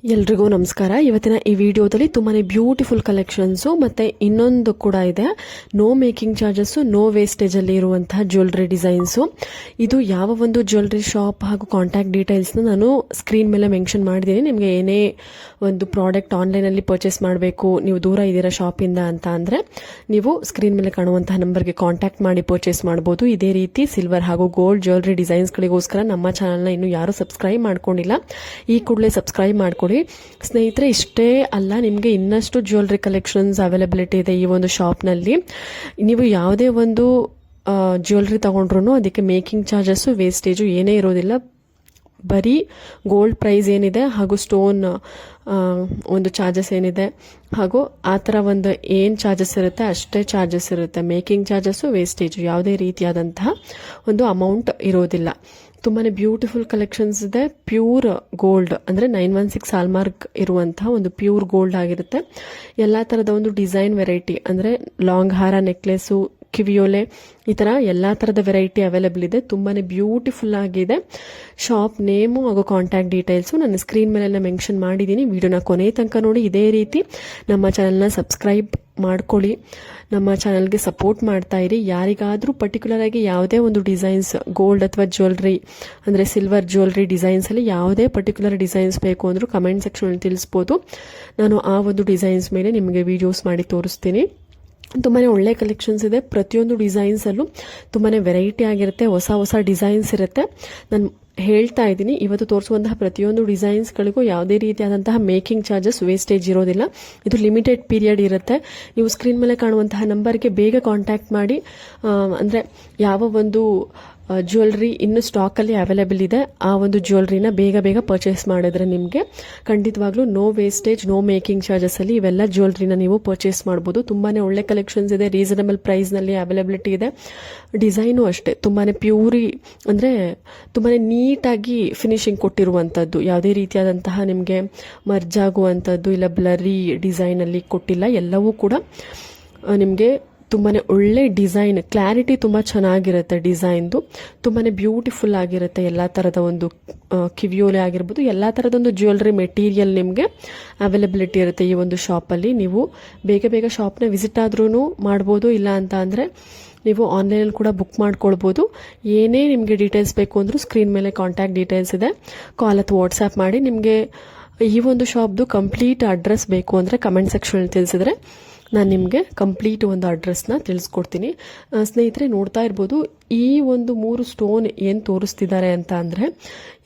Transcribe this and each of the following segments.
ಎಲ್ರಿಗೂ ನಮಸ್ಕಾರ. ಇವತ್ತಿನ ಈ ವಿಡಿಯೋದಲ್ಲಿ ತುಂಬಾನೇ ಬ್ಯೂಟಿಫುಲ್ ಕಲೆಕ್ಷನ್ಸು ಮತ್ತೆ ಇನ್ನೊಂದು ಕೂಡ ಇದೆ, no making charges, no wastage ಅಲ್ಲಿ ಇರುವಂತಹ ಜ್ಯುವೆಲ್ರಿ ಡಿಸೈನ್ಸು. ಇದು ಯಾವ ಒಂದು ಜ್ಯುವೆಲ್ರಿ ಶಾಪ್ ಹಾಗೂ ಕಾಂಟ್ಯಾಕ್ಟ್ ಡೀಟೇಲ್ಸ್ನ ನಾನು ಸ್ಕ್ರೀನ್ ಮೇಲೆ ಮೆನ್ಷನ್ ಮಾಡಿದ್ದೀನಿ. ನಿಮಗೆ ಏನೇ ಒಂದು ಪ್ರಾಡಕ್ಟ್ ಆನ್ಲೈನಲ್ಲಿ ಪರ್ಚೇಸ್ ಮಾಡಬೇಕು, ನೀವು ದೂರ ಇದ್ದೀರಾ ಶಾಪಿಂದ ಅಂತ ಅಂದರೆ ನೀವು ಸ್ಕ್ರೀನ್ ಮೇಲೆ ಕಾಣುವಂತಹ ನಂಬರ್ಗೆ ಕಾಂಟ್ಯಾಕ್ಟ್ ಮಾಡಿ ಪರ್ಚೇಸ್ ಮಾಡ್ಬೋದು. ಇದೇ ರೀತಿ ಸಿಲ್ವರ್ ಹಾಗೂ ಗೋಲ್ಡ್ ಜ್ಯುವೆಲ್ರಿ ಡಿಸೈನ್ಸ್ಗಳಿಗೋಸ್ಕರ ನಮ್ಮ ಚಾನಲ್ನ ಇನ್ನೂ ಯಾರು ಸಬ್ಸ್ಕ್ರೈಬ್ ಮಾಡ್ಕೊಂಡಿಲ್ಲ, ಈ ಕೂಡಲೇ ಸಬ್ಸ್ಕ್ರೈಬ್ ಮಾಡ್ಕೊಳ್ಳಿ ಸ್ನೇಹಿತರೆ. ಇಷ್ಟೇ ಅಲ್ಲ, ನಿಮಗೆ ಇನ್ನಷ್ಟು ಜ್ಯುವೆಲ್ರಿ ಕಲೆಕ್ಷನ್ಸ್ ಅವೈಲಬಿಲಿಟಿ ಇದೆ ಈ ಒಂದು ಶಾಪ್ನಲ್ಲಿ. ನೀವು ಯಾವುದೇ ಒಂದು ಜ್ಯುವೆಲ್ರಿ ತಗೊಂಡ್ರು ಅದಕ್ಕೆ ಮೇಕಿಂಗ್ ಚಾರ್ಜಸ್ಸು ವೇಸ್ಟೇಜು ಏನೇ ಇರೋದಿಲ್ಲ. ಬರೀ ಗೋಲ್ಡ್ ಪ್ರೈಸ್ ಏನಿದೆ ಹಾಗೂ ಸ್ಟೋನ್ ಒಂದು ಚಾರ್ಜಸ್ ಏನಿದೆ ಹಾಗೂ ಆ ಥರ ಒಂದು ಏನು ಚಾರ್ಜಸ್ ಇರುತ್ತೆ ಅಷ್ಟೇ ಚಾರ್ಜಸ್ ಇರುತ್ತೆ. ಮೇಕಿಂಗ್ ಚಾರ್ಜಸ್ಸು ವೇಸ್ಟೇಜು ಯಾವುದೇ ರೀತಿಯಾದಂತಹ ಒಂದು ಅಮೌಂಟ್ ಇರೋದಿಲ್ಲ. ತುಂಬಾ ಬ್ಯೂಟಿಫುಲ್ ಕಲೆಕ್ಷನ್ಸ್ ಇದೆ. ಪ್ಯೂರ್ ಗೋಲ್ಡ್ ಅಂದರೆ 916 ಹಾಲ್ಮಾರ್ಕ್ ಇರುವಂತಹ ಒಂದು ಪ್ಯೂರ್ ಗೋಲ್ಡ್ ಆಗಿರುತ್ತೆ. ಎಲ್ಲ ಥರದ ಒಂದು ಡಿಸೈನ್ ವೆರೈಟಿ ಅಂದರೆ ಲಾಂಗ್ ಹಾರ, ನೆಕ್ಲೆಸ್ಸು, ಕಿವಿಯೋಲೆ, ಈ ಥರ ಎಲ್ಲ ಥರದ ವೆರೈಟಿ ಅವೈಲೇಬಲ್ ಇದೆ. ತುಂಬಾ ಬ್ಯೂಟಿಫುಲ್ ಆಗಿದೆ. ಶಾಪ್ ನೇಮು ಹಾಗೂ ಕಾಂಟ್ಯಾಕ್ಟ್ ಡೀಟೇಲ್ಸು ನಾನು ಸ್ಕ್ರೀನ್ ಮೇಲೆ ಮೆನ್ಷನ್ ಮಾಡಿದ್ದೀನಿ. ವಿಡಿಯೋನ ಕೊನೆ ತನಕ ನೋಡಿ. ಇದೇ ರೀತಿ ನಮ್ಮ ಚಾನಲ್ನ ಸಬ್ಸ್ಕ್ರೈಬ್ ಮಾಡ್ಕೊಳ್ಳಿ, ನಮ್ಮ ಚಾನಲ್ಗೆ ಸಪೋರ್ಟ್ ಮಾಡ್ತಾ ಇರಿ. ಯಾರಿಗಾದರೂ ಪರ್ಟಿಕ್ಯುಲರ್ ಆಗಿ ಯಾವುದೇ ಒಂದು ಡಿಸೈನ್ಸ್ ಗೋಲ್ಡ್ ಅಥವಾ ಜ್ಯುವೆಲ್ರಿ ಅಂದರೆ ಸಿಲ್ವರ್ ಜ್ಯುವೆಲ್ರಿ ಡಿಸೈನ್ಸಲ್ಲಿ ಯಾವುದೇ ಪರ್ಟಿಕ್ಯುಲರ್ ಡಿಸೈನ್ಸ್ ಬೇಕು ಅಂದರೂ ಕಮೆಂಟ್ ಸೆಕ್ಷನಲ್ಲಿ ತಿಳಿಸ್ಬೋದು. ನಾನು ಆ ಒಂದು ಡಿಸೈನ್ಸ್ ಮೇಲೆ ನಿಮಗೆ ವಿಡಿಯೋಸ್ ಮಾಡಿ ತೋರಿಸ್ತೀನಿ. ತುಂಬಾ ಒಳ್ಳೆ ಕಲೆಕ್ಷನ್ಸ್ ಇದೆ. ಪ್ರತಿಯೊಂದು ಡಿಸೈನ್ಸಲ್ಲೂ ತುಂಬಾ ವೆರೈಟಿ ಆಗಿರುತ್ತೆ, ಹೊಸ ಹೊಸ ಡಿಸೈನ್ಸ್ ಇರುತ್ತೆ. ನಾನು ಹೇಳ್ತಾ ಇದ್ದೀನಿ, ಇವತ್ತು ತೋರಿಸುವಂತಹ ಪ್ರತಿಯೊಂದು ಡಿಸೈನ್ಸ್ಗಳಿಗೂ ಯಾವುದೇ ರೀತಿಯಾದಂತಹ ಮೇಕಿಂಗ್ ಚಾರ್ಜಸ್ ವೇಸ್ಟೇಜ್ ಇರೋದಿಲ್ಲ. ಇದು ಲಿಮಿಟೆಡ್ ಪೀರಿಯಡ್ ಇರುತ್ತೆ. ನೀವು ಸ್ಕ್ರೀನ್ ಮೇಲೆ ಕಾಣುವಂತಹ ನಂಬರ್ಗೆ ಬೇಗ ಕಾಂಟ್ಯಾಕ್ಟ್ ಮಾಡಿ. ಅಂದರೆ ಯಾವ ಒಂದು ಜ್ಯುವೆಲ್ರಿ ಇನ್ನು ಸ್ಟಾಕಲ್ಲಿ ಅವೈಲೇಬಲ್ ಇದೆ ಆ ಒಂದು ಜ್ಯುವೆಲ್ರಿನ ಬೇಗ ಬೇಗ ಪರ್ಚೇಸ್ ಮಾಡಿದ್ರೆ ನಿಮಗೆ ಖಂಡಿತವಾಗ್ಲೂ ನೋ ವೇಸ್ಟೇಜ್, ನೋ ಮೇಕಿಂಗ್ ಚಾರ್ಜಸ್ಸಲ್ಲಿ ಇವೆಲ್ಲ ಜ್ಯುವೆಲ್ರಿನ ನೀವು ಪರ್ಚೇಸ್ ಮಾಡ್ಬೋದು. ತುಂಬಾ ಒಳ್ಳೆ ಕಲೆಕ್ಷನ್ಸ್ ಇದೆ, ರೀಸನಬಲ್ ಪ್ರೈಸ್ನಲ್ಲಿ ಅವೈಲಬಿಲಿಟಿ ಇದೆ. ಡಿಸೈನು ಅಷ್ಟೇ ತುಂಬಾ ಪ್ಯೂರಿ ಅಂದರೆ ತುಂಬಾ ನೀಟಾಗಿ ಫಿನಿಶಿಂಗ್ ಕೊಟ್ಟಿರುವಂಥದ್ದು, ಯಾವುದೇ ರೀತಿಯಾದಂತಹ ನಿಮಗೆ ಮರ್ಜ್ ಆಗುವಂಥದ್ದು ಇಲ್ಲ ಬ್ಲರಿ ಡಿಸೈನಲ್ಲಿ ಕೊಟ್ಟಿಲ್ಲ. ಎಲ್ಲವೂ ಕೂಡ ನಿಮಗೆ ತುಂಬಾ ಒಳ್ಳೆ ಡಿಸೈನ್, ಕ್ಲಾರಿಟಿ ತುಂಬ ಚೆನ್ನಾಗಿರುತ್ತೆ. ಡಿಸೈನ್ದು ತುಂಬಾ ಬ್ಯೂಟಿಫುಲ್ ಆಗಿರುತ್ತೆ. ಎಲ್ಲ ಥರದ ಒಂದು ಕಿವಿಯೋಲೆ ಆಗಿರ್ಬೋದು, ಎಲ್ಲ ಥರದೊಂದು ಜ್ಯುವೆಲ್ರಿ ಮೆಟೀರಿಯಲ್ ನಿಮಗೆ ಅವೈಲಬಿಲಿಟಿ ಇರುತ್ತೆ ಈ ಒಂದು ಶಾಪಲ್ಲಿ. ನೀವು ಬೇಗ ಬೇಗ ಶಾಪ್ನ ವಿಸಿಟ್ ಆದ್ರೂ ಮಾಡ್ಬೋದು, ಇಲ್ಲ ಅಂತ ಅಂದರೆ ನೀವು ಆನ್ಲೈನಲ್ಲಿ ಕೂಡ ಬುಕ್ ಮಾಡ್ಕೊಳ್ಬೋದು. ಏನೇ ನಿಮಗೆ ಡೀಟೇಲ್ಸ್ ಬೇಕು ಅಂದರೂ ಸ್ಕ್ರೀನ್ ಮೇಲೆ ಕಾಂಟ್ಯಾಕ್ಟ್ ಡೀಟೇಲ್ಸ್ ಇದೆ, ಕಾಲ್ ಅಥವಾ ವಾಟ್ಸ್ಆ್ಯಪ್ ಮಾಡಿ. ನಿಮಗೆ ಈ ಒಂದು ಶಾಪ್ದು ಕಂಪ್ಲೀಟ್ ಅಡ್ರೆಸ್ ಬೇಕು ಅಂದರೆ ಕಮೆಂಟ್ ಸೆಕ್ಷನಲ್ಲಿ ತಿಳಿಸಿದ್ರೆ ನಾನು ನಿಮಗೆ ಕಂಪ್ಲೀಟ್ ಒಂದು ಅಡ್ರೆಸ್ನ ತಿಳಿಸ್ಕೊಡ್ತೀನಿ. ಸ್ನೇಹಿತರೆ, ನೋಡ್ತಾ ಇರ್ಬೋದು ಈ ಒಂದು 3 ಸ್ಟೋನ್ ಏನು ತೋರಿಸ್ತಿದ್ದಾರೆ ಅಂತ ಅಂದರೆ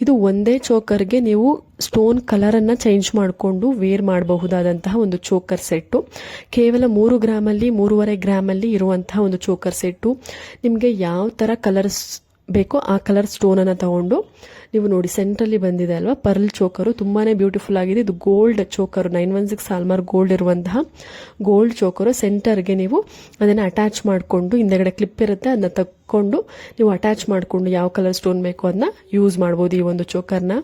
ಇದು ಒಂದೇ ಚೋಕರ್ಗೆ ನೀವು ಸ್ಟೋನ್ ಕಲರನ್ನು ಚೇಂಜ್ ಮಾಡಿಕೊಂಡು ವೇರ್ ಮಾಡಬಹುದಾದಂತಹ ಒಂದು ಚೋಕರ್ ಸೆಟ್ಟು. ಕೇವಲ 3 ಗ್ರಾಮಲ್ಲಿ 3.5 ಗ್ರಾಮಲ್ಲಿ ಇರುವಂತಹ ಒಂದು ಚೋಕರ್ ಸೆಟ್ಟು. ನಿಮಗೆ ಯಾವ ಥರ ಕಲರ್ಸ್ ಬೇಕೋ ಆ ಕಲರ್ ಸ್ಟೋನನ್ನು ತಗೊಂಡು ನೀವು ನೋಡಿ, ಸೆಂಟ್ರಲ್ಲಿ ಬಂದಿದೆ ಅಲ್ವಾ ಪರ್ಲ್ ಚೋಕರು, ತುಂಬಾ ಬ್ಯೂಟಿಫುಲ್ ಆಗಿದೆ. ಇದು ಗೋಲ್ಡ್ ಚೋಕರು, 916 ಹಾಲ್ಮಾರ್ಕ್ ಗೋಲ್ಡ್ ಇರುವಂತಹ ಗೋಲ್ಡ್ ಚೋಕರು. ಸೆಂಟರ್ಗೆ ನೀವು ಅದನ್ನು ಅಟ್ಯಾಚ್ ಮಾಡಿಕೊಂಡು, ಹಿಂದೆಗಡೆ ಕ್ಲಿಪ್ ಇರುತ್ತೆ, ಅದನ್ನ ತಕ್ಕೊಂಡು ನೀವು ಅಟ್ಯಾಚ್ ಮಾಡಿಕೊಂಡು ಯಾವ ಕಲರ್ ಸ್ಟೋನ್ ಬೇಕೋ ಅದನ್ನ ಯೂಸ್ ಮಾಡ್ಬೋದು ಈ ಒಂದು ಚೋಕರ್ನ.